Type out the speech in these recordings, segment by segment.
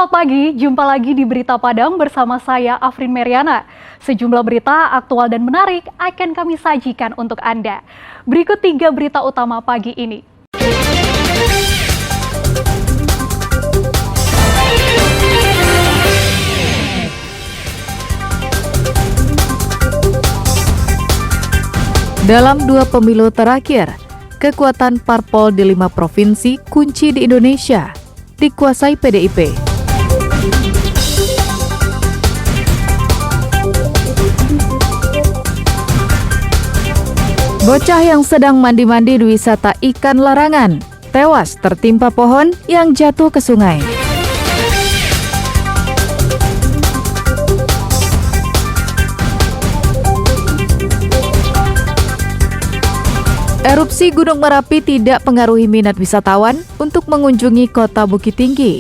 Selamat pagi, jumpa lagi di Berita Padang bersama saya Afrin Meriana. Sejumlah berita aktual dan menarik akan kami sajikan untuk Anda. Berikut 3 berita utama pagi ini. Dalam 2 pemilu terakhir, kekuatan parpol di 5 provinsi kunci di Indonesia dikuasai PDIP. Bocah yang sedang mandi-mandi di wisata ikan larangan tewas tertimpa pohon yang jatuh ke sungai. Erupsi Gunung Merapi tidak pengaruhi minat wisatawan untuk mengunjungi kota Bukit Tinggi.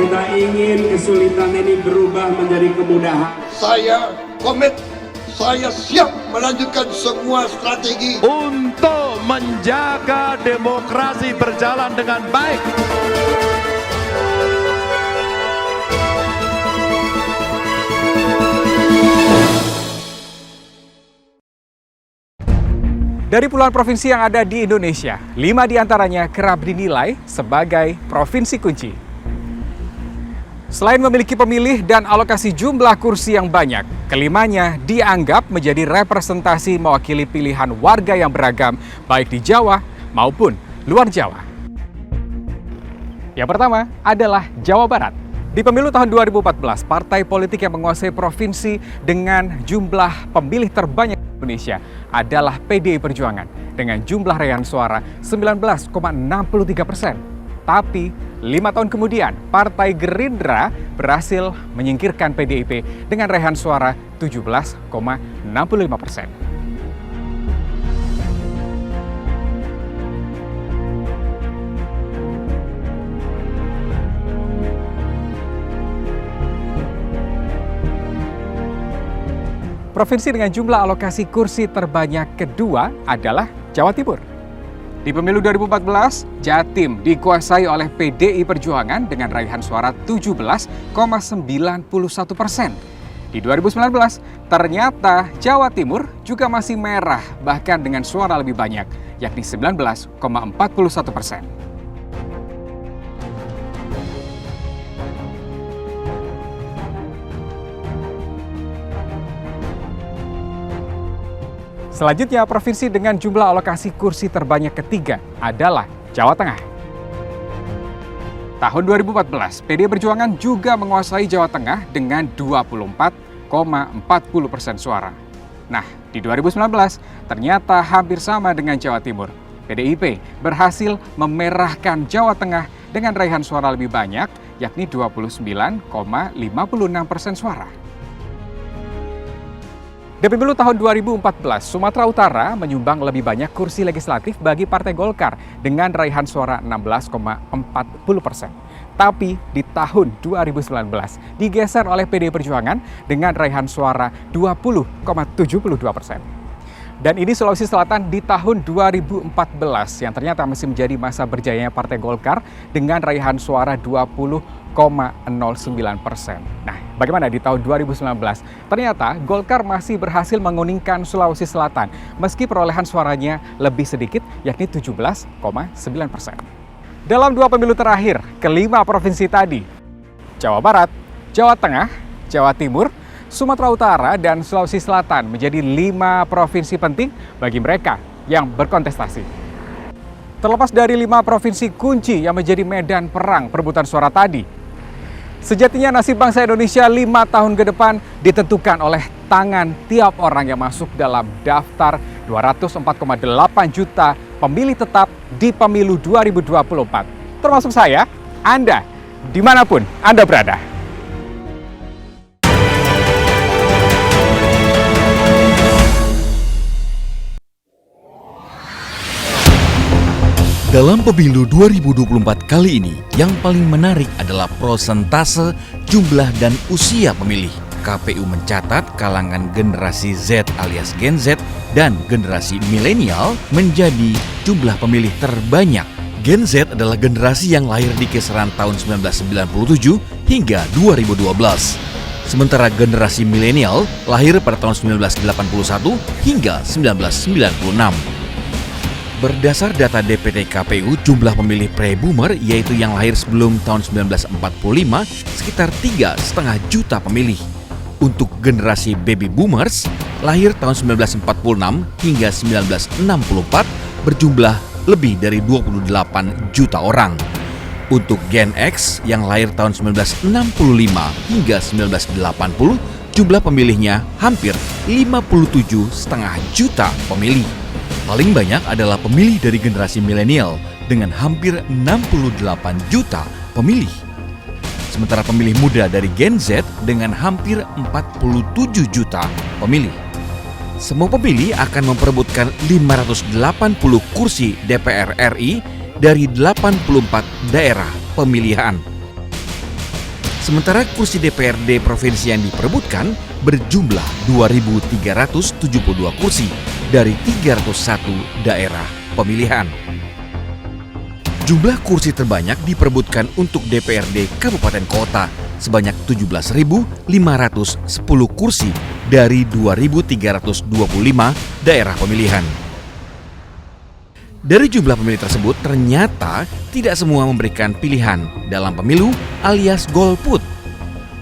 Kita ingin kesulitan ini berubah menjadi kemudahan. Saya komit, saya siap melanjutkan semua strategi untuk menjaga demokrasi berjalan dengan baik. Dari puluhan provinsi yang ada di Indonesia, 5 diantaranya kerap dinilai sebagai provinsi kunci. Selain memiliki pemilih dan alokasi jumlah kursi yang banyak, kelimanya dianggap menjadi representasi mewakili pilihan warga yang beragam, baik di Jawa maupun luar Jawa. Yang pertama adalah Jawa Barat. Di pemilu tahun 2014, partai politik yang menguasai provinsi dengan jumlah pemilih terbanyak di Indonesia adalah PDI Perjuangan dengan jumlah raihan suara 19,63%. Tapi 5 tahun kemudian, Partai Gerindra berhasil menyingkirkan PDIP dengan raihan suara 17,65%. Provinsi dengan jumlah alokasi kursi terbanyak kedua adalah Jawa Timur. Di pemilu 2014, Jatim dikuasai oleh PDI Perjuangan dengan raihan suara 17,91%. Di 2019, ternyata Jawa Timur juga masih merah, bahkan dengan suara lebih banyak, yakni 19,41%. Selanjutnya, provinsi dengan jumlah alokasi kursi terbanyak ketiga adalah Jawa Tengah. Tahun 2014, PDI Perjuangan juga menguasai Jawa Tengah dengan 24,40% suara. Nah, di 2019, ternyata hampir sama dengan Jawa Timur. PDIP berhasil memerahkan Jawa Tengah dengan raihan suara lebih banyak, yakni 29,56% suara. Di pemilu tahun 2014, Sumatera Utara menyumbang lebih banyak kursi legislatif bagi Partai Golkar dengan raihan suara 16,40%. Tapi di tahun 2019 digeser oleh PDI Perjuangan dengan raihan suara 20,72%. Dan ini Sulawesi Selatan di tahun 2014 yang ternyata masih menjadi masa berjayanya Partai Golkar dengan raihan suara 20,09%. Nah, bagaimana di tahun 2019? Ternyata Golkar masih berhasil menguningkan Sulawesi Selatan meski perolehan suaranya lebih sedikit, yakni 17,9%. Dalam 2 pemilu terakhir, kelima provinsi tadi, Jawa Barat, Jawa Tengah, Jawa Timur, Sumatera Utara, dan Sulawesi Selatan menjadi 5 provinsi penting bagi mereka yang berkontestasi. Terlepas dari 5 provinsi kunci yang menjadi medan perang perebutan suara tadi, sejatinya nasib bangsa Indonesia 5 tahun ke depan ditentukan oleh tangan tiap orang yang masuk dalam daftar 204,8 juta pemilih tetap di pemilu 2024. Termasuk saya, Anda, dimanapun Anda berada. Dalam pemilu 2024 kali ini, yang paling menarik adalah prosentase, jumlah, dan usia pemilih. KPU mencatat kalangan generasi Z alias Gen Z dan generasi milenial menjadi jumlah pemilih terbanyak. Gen Z adalah generasi yang lahir di kisaran tahun 1997 hingga 2012. Sementara generasi milenial lahir pada tahun 1981 hingga 1996. Berdasar data DPT KPU, jumlah pemilih pre-boomer yaitu yang lahir sebelum tahun 1945 sekitar 3,5 juta pemilih. Untuk generasi baby boomers, lahir tahun 1946 hingga 1964 berjumlah lebih dari 28 juta orang. Untuk Gen X yang lahir tahun 1965 hingga 1980, jumlah pemilihnya hampir 57,5 juta pemilih. Paling banyak adalah pemilih dari generasi milenial dengan hampir 68 juta pemilih. Sementara pemilih muda dari Gen Z dengan hampir 47 juta pemilih. Semua pemilih akan memperebutkan 580 kursi DPR RI dari 84 daerah pemilihan. Sementara kursi DPRD provinsi yang diperebutkan berjumlah 2.372 kursi dari 301 daerah pemilihan. Jumlah kursi terbanyak diperebutkan untuk DPRD Kabupaten Kota sebanyak 17.510 kursi dari 2.325 daerah pemilihan. Dari jumlah pemilih tersebut ternyata tidak semua memberikan pilihan dalam pemilu alias golput.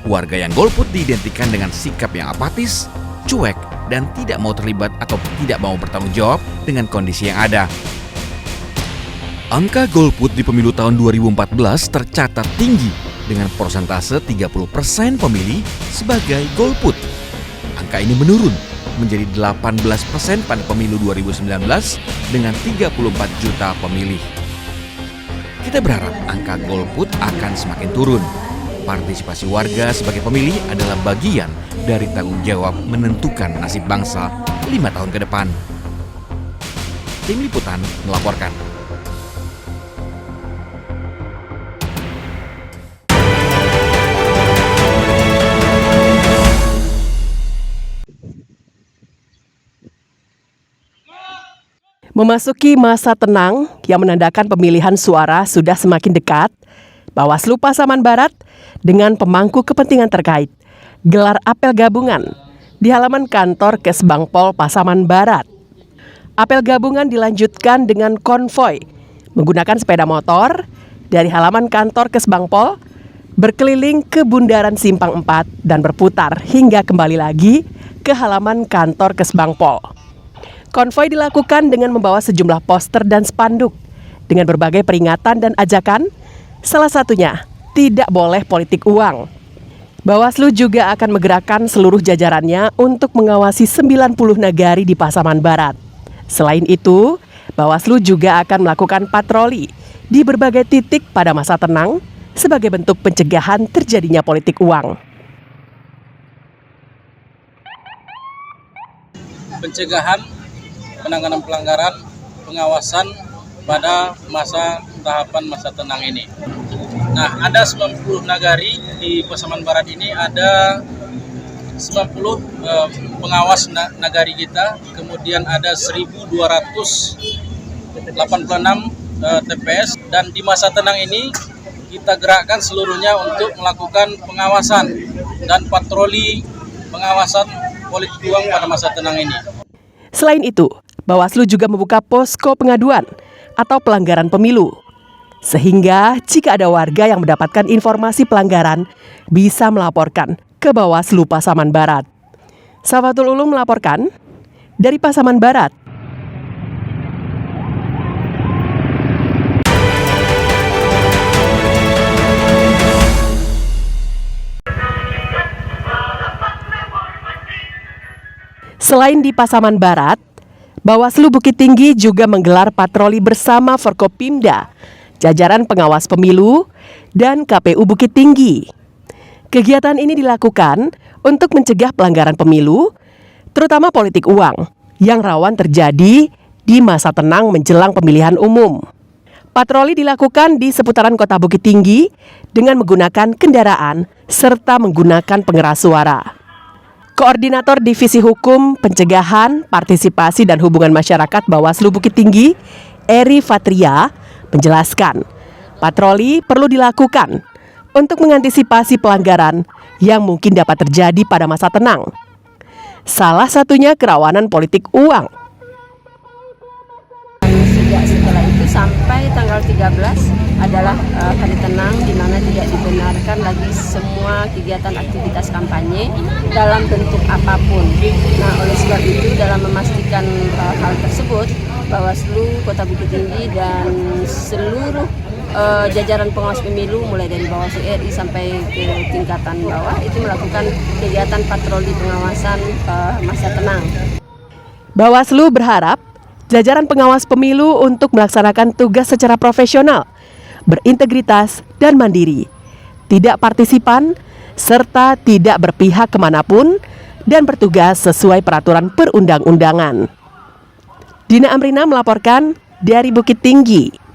Warga yang golput diidentikan dengan sikap yang apatis, cuek, dan tidak mau terlibat atau tidak mau bertanggung jawab dengan kondisi yang ada. Angka golput di pemilu tahun 2014 tercatat tinggi dengan persentase 30% pemilih sebagai golput. Angka ini menurun menjadi 18% pada pemilu 2019 dengan 34 juta pemilih. Kita berharap angka golput akan semakin turun. Partisipasi warga sebagai pemilih adalah bagian dari tanggung jawab menentukan nasib bangsa 5 tahun ke depan. Tim Liputan melaporkan. Memasuki masa tenang yang menandakan pemilihan suara sudah semakin dekat, Bawaslu Pasaman Barat dengan pemangku kepentingan terkait gelar apel gabungan di halaman kantor Kesbangpol Pasaman Barat. Apel gabungan dilanjutkan dengan konvoi menggunakan sepeda motor dari halaman kantor Kesbangpol berkeliling ke Bundaran Simpang 4 dan berputar hingga kembali lagi ke halaman kantor Kesbangpol. Konvoi dilakukan dengan membawa sejumlah poster dan spanduk dengan berbagai peringatan dan ajakan, salah satunya tidak boleh politik uang. Bawaslu juga akan menggerakkan seluruh jajarannya untuk mengawasi 90 nagari di Pasaman Barat. Selain itu, Bawaslu juga akan melakukan patroli di berbagai titik pada masa tenang sebagai bentuk pencegahan terjadinya politik uang. Pencegahan, penanganan pelanggaran, pengawasan pada masa tahapan masa tenang ini. Nah, ada 90 nagari di Pasaman Barat ini, ada 90 pengawas nagari kita, kemudian ada 1.286 TPS, dan di masa tenang ini kita gerakkan seluruhnya untuk melakukan pengawasan dan patroli pengawasan politik uang pada masa tenang ini. Selain itu, Bawaslu juga membuka posko pengaduan atau pelanggaran pemilu. Sehingga jika ada warga yang mendapatkan informasi pelanggaran bisa melaporkan ke Bawaslu Pasaman Barat. Safatul Ulum melaporkan dari Pasaman Barat. Selain di Pasaman Barat, Bawaslu Bukit Tinggi juga menggelar patroli bersama Forkopimda, jajaran pengawas pemilu, dan KPU Bukit Tinggi. Kegiatan ini dilakukan untuk mencegah pelanggaran pemilu, terutama politik uang, yang rawan terjadi di masa tenang menjelang pemilihan umum. Patroli dilakukan di seputaran Kota Bukit Tinggi dengan menggunakan kendaraan serta menggunakan pengeras suara. Koordinator Divisi Hukum, Pencegahan, Partisipasi dan Hubungan Masyarakat Bawaslu Bukit Tinggi, Eri Fatria, menjelaskan, patroli perlu dilakukan untuk mengantisipasi pelanggaran yang mungkin dapat terjadi pada masa tenang. Salah satunya kerawanan politik uang. Setelah itu sampai tanggal 13 adalah hari tenang, di mana tidak dibenarkan lagi semua kegiatan aktivitas kampanye dalam bentuk apapun. Nah, oleh sebab itu dalam memastikan hal tersebut, Bawaslu Kota Bukit Tinggi dan seluruh jajaran pengawas pemilu mulai dari Bawaslu RI sampai ke tingkatan bawah itu melakukan kegiatan patroli pengawasan masa tenang. Bawaslu berharap jajaran pengawas pemilu untuk melaksanakan tugas secara profesional, berintegritas dan mandiri, tidak partisipan, serta tidak berpihak kemanapun, dan bertugas sesuai peraturan perundang-undangan. Dina Amrina melaporkan dari Bukit Tinggi.